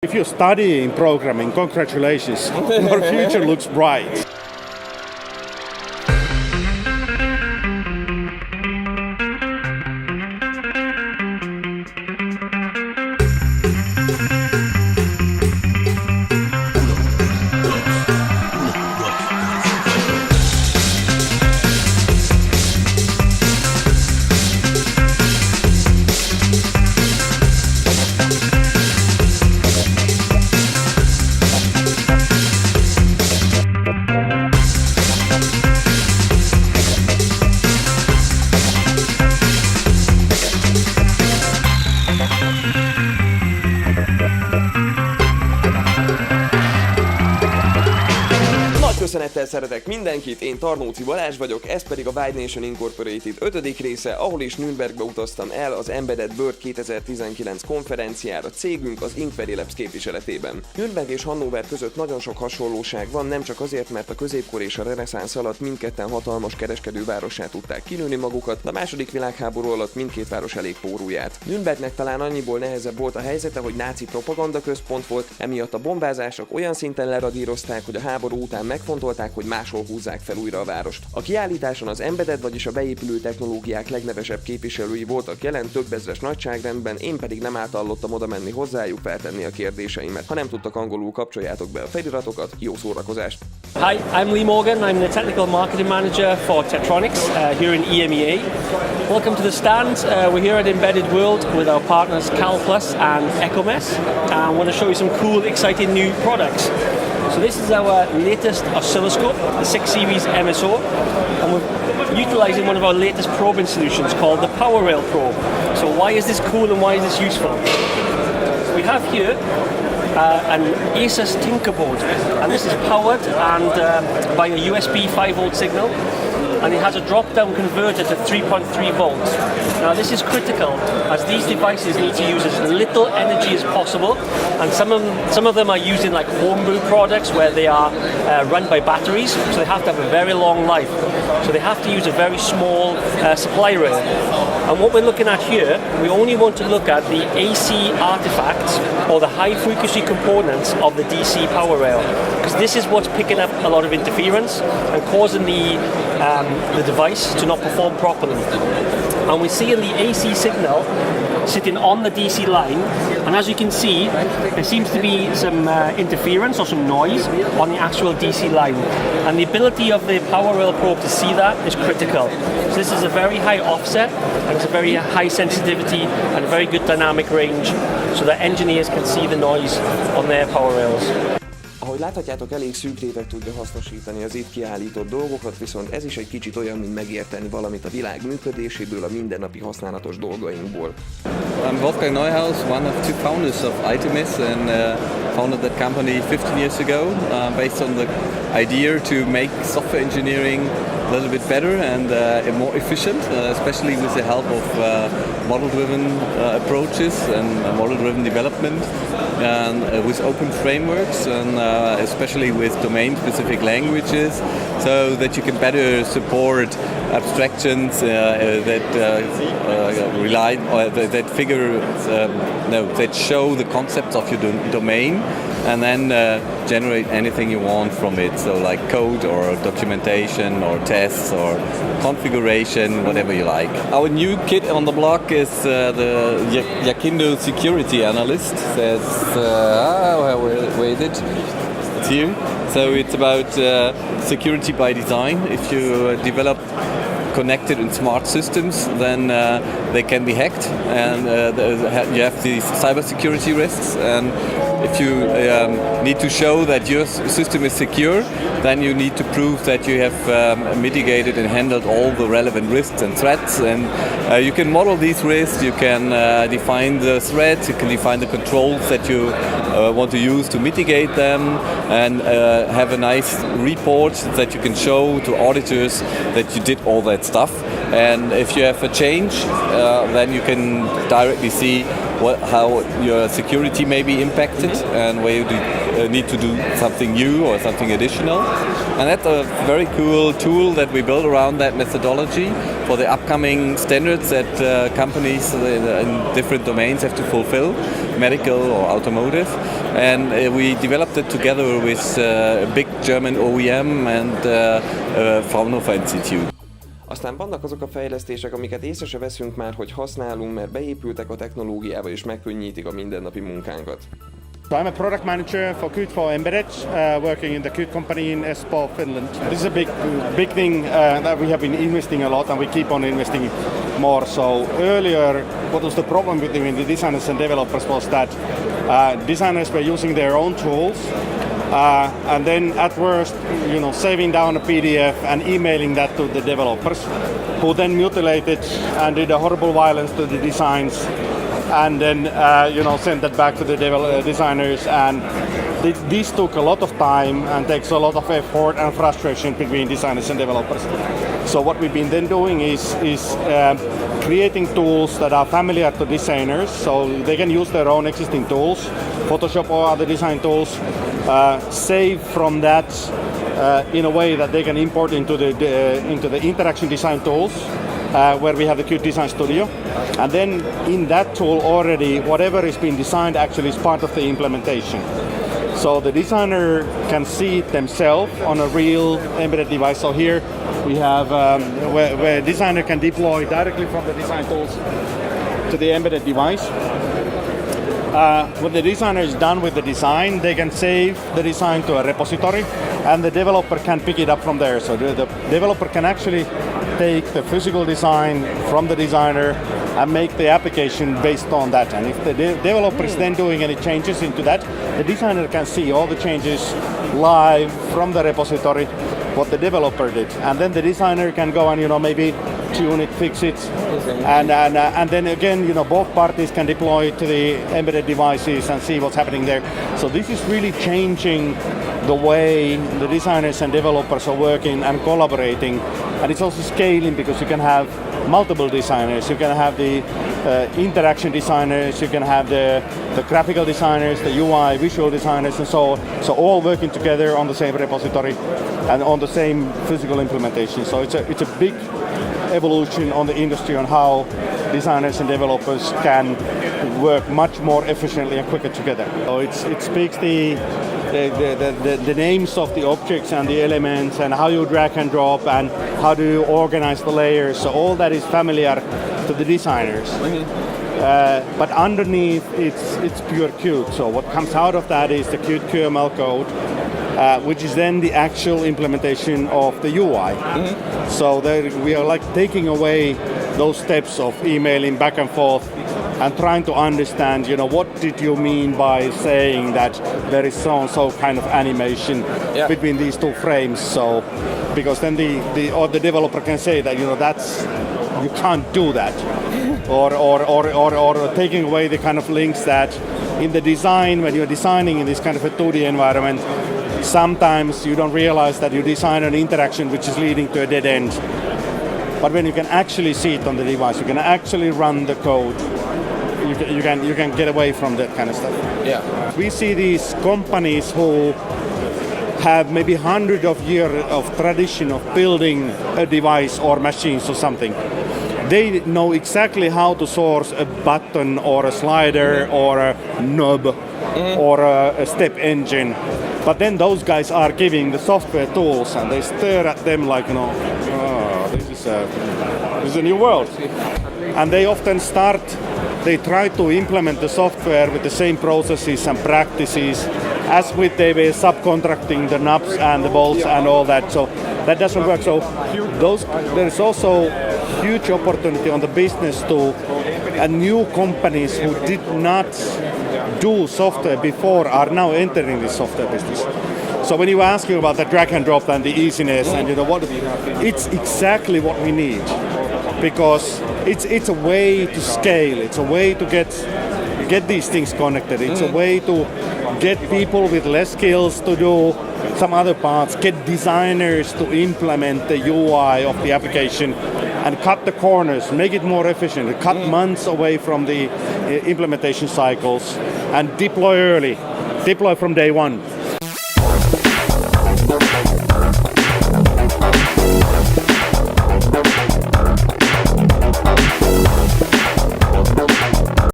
If you're studying programming, congratulations, your future looks bright. Köszönettel szeretek mindenkit, én Tarnóci Balázs vagyok, ez pedig a Wide Nation Incorporated 5. része, ahol is Nürnbergbe utaztam el az Embedded World 2019 konferenciára cégünk az Inquiry Labs képviseletében. Nürnberg és Hannover között nagyon sok hasonlóság van, nem csak azért, mert a középkor és a reneszánsz alatt mindketten hatalmas kereskedővárossá tudták kinőni magukat, de a második világháború alatt mindkét város elég póruját. Nürnbergnek talán annyiból nehezebb volt a helyzete, hogy náci propaganda központ volt, emiatt a bombázások olyan szinten leradírozták, hogy a háború után megfontolták, hogy máshol húzzák fel újra a várost. A kiállításon az embedded, vagyis a beépülő technológiák legnevesebb képviselői voltak jelen több ezres nagyságrendben, én pedig nem átállottam oda menni hozzájuk feltenni a kérdéseimet. Ha nem tudtak angolul, kapcsoljátok be a feliratokat, jó szórakozást! Hi, I'm Lee Morgan. I'm the Technical Marketing Manager for Tektronix here in EMEA. Welcome to the stand. We're here at Embedded World with our partners CalPlus and Ecomes. I want to show you some cool, exciting new products. So this is our latest oscilloscope, the 6 Series MSO, and we're utilizing one of our latest probing solutions called the PowerRail probe. So why is this cool and why is this useful? We have here an Asus Tinkerboard, and this is powered by a USB 5V signal, and it has a drop-down converter to 3.3 volts. Now this is critical as these devices need to use as little energy as possible, and some of them are used in like homebrew products where they are run by batteries, so they have to have a very long life. So they have to use a very small supply rail. And what we're looking at here, we only want to look at the AC artifacts or the high frequency components of the DC power rail, because this is what's picking up a lot of interference and causing the device to not perform properly. And we see in the AC signal sitting on the DC line, and as you can see, there seems to be some interference or some noise on the actual DC line, and the ability of the power rail probe to see that is critical. So this is a very high offset, and it's a very high sensitivity and a very good dynamic range, so that engineers can see the noise on their power rails. Ahogy láthatjátok, elég szűk réteg tudja hasznosítani az itt kiállított dolgokat, viszont ez is egy kicsit olyan, mint megérteni valamit a világ működéséből, a mindennapi használatos dolgainkból. I'm Wolfgang Neuhaus, one of two founders of Itemis, and founded that company 15 years ago, based on the idea to make software engineering a little bit better and more efficient, especially with the help of model-driven approaches and model-driven development, and with open frameworks, and especially with domain-specific languages, so that you can better support abstractions that show the concepts of your domain, and then generate anything you want from it. So like code or documentation or tests or configuration, whatever you like. Our new kid on the block is the Yakindo Security Analyst. Where is it? It's here. So it's about security by design. If you develop connected and smart systems, then they can be hacked, and you have these cybersecurity risks. And if you need to show that your system is secure, then you need to prove that you have mitigated and handled all the relevant risks and threats. And you can model these risks, you can define the threats, you can define the controls that you want to use to mitigate them, and have a nice report that you can show to auditors that you did all that stuff. And if you have a change, then you can directly see how your security may be impacted and where you need to do something new or something additional. And that's a very cool tool that we built around that methodology for the upcoming standards that companies in different domains have to fulfill, medical or automotive. And we developed it together with a big German OEM and Fraunhofer Institute. Aztán vannak azok a fejlesztések, amiket észre se veszünk már, hogy használunk, mert beépültek a technológiába és megkönnyítik a mindennapi munkánkat. So I'm a product manager for Qt for Embedded, working in the Qt company in Espoo, Finland. This is a big thing that we have been investing a lot, and we keep on investing more. So earlier, what was the problem between the designers and developers was that designers were using their own tools, and then at worst, saving down a PDF and emailing that to the developers, who then mutilated and did a horrible violence to the designs, and then send that back to the designers. And this took a lot of time and takes a lot of effort and frustration between designers and developers. So what we've been then doing is creating tools that are familiar to designers, so they can use their own existing tools, Photoshop or other design tools, save from that in a way that they can import into the interaction design tools, where we have the Qt Design Studio. And then in that tool already, whatever is being designed actually is part of the implementation. So the designer can see it themselves on a real embedded device. So here we have where designer can deploy directly from the design tools to the embedded device. When the designer is done with the design, they can save the design to a repository, and the developer can pick it up from there. So the developer can actually take the physical design from the designer and make the application based on that. And if the developer is then doing any changes into that, the designer can see all the changes live from the repository, what the developer did. And then the designer can go and maybe tune it, fix it, and then again both parties can deploy it to the embedded devices and see what's happening there. So this is really changing the way the designers and developers are working and collaborating, and it's also scaling because you can have multiple designers. You can have the interaction designers, you can have the graphical designers, the UI visual designers, and so on. So all working together on the same repository and on the same physical implementation. So it's a big evolution on the industry on how designers and developers can work much more efficiently and quicker together. So it speaks the names of the objects and the elements and how you drag and drop and how do you organize the layers. So all that is familiar to the designers. But underneath it's pure Qt. So what comes out of that is the Qt QML code, which is then the actual implementation of the UI. So there we are like taking away those steps of emailing back and forth and trying to understand, what did you mean by saying that there is so kind of animation between these two frames? So because then the developer can say that that's you can't do that, or taking away the kind of links that in the design when you're designing in this kind of a 2D environment. Sometimes you don't realize that you design an interaction which is leading to a dead end. But when you can actually see it on the device, you can actually run the code. You can get away from that kind of stuff. Yeah. We see these companies who have maybe hundreds of years of tradition of building a device or machines or something. They know exactly how to source a button or a slider or a knob or a step engine. But then those guys are giving the software tools and they stare at them like, this is a new world. And they often they try to implement the software with the same processes and practices as with they were subcontracting the knobs and the bolts and all that. So that doesn't work. So there is also huge opportunity on the business to new companies who did not do software before are now entering the software business. So when you were asking about the drag and drop and the easiness and it's exactly what we need, because it's a way to scale, it's a way to get these things connected, it's a way to get people with less skills to do some other parts, get designers to implement the UI of the application and cut the corners, make it more efficient, cut months away from the implementation cycles and deploy early, deploy from day one.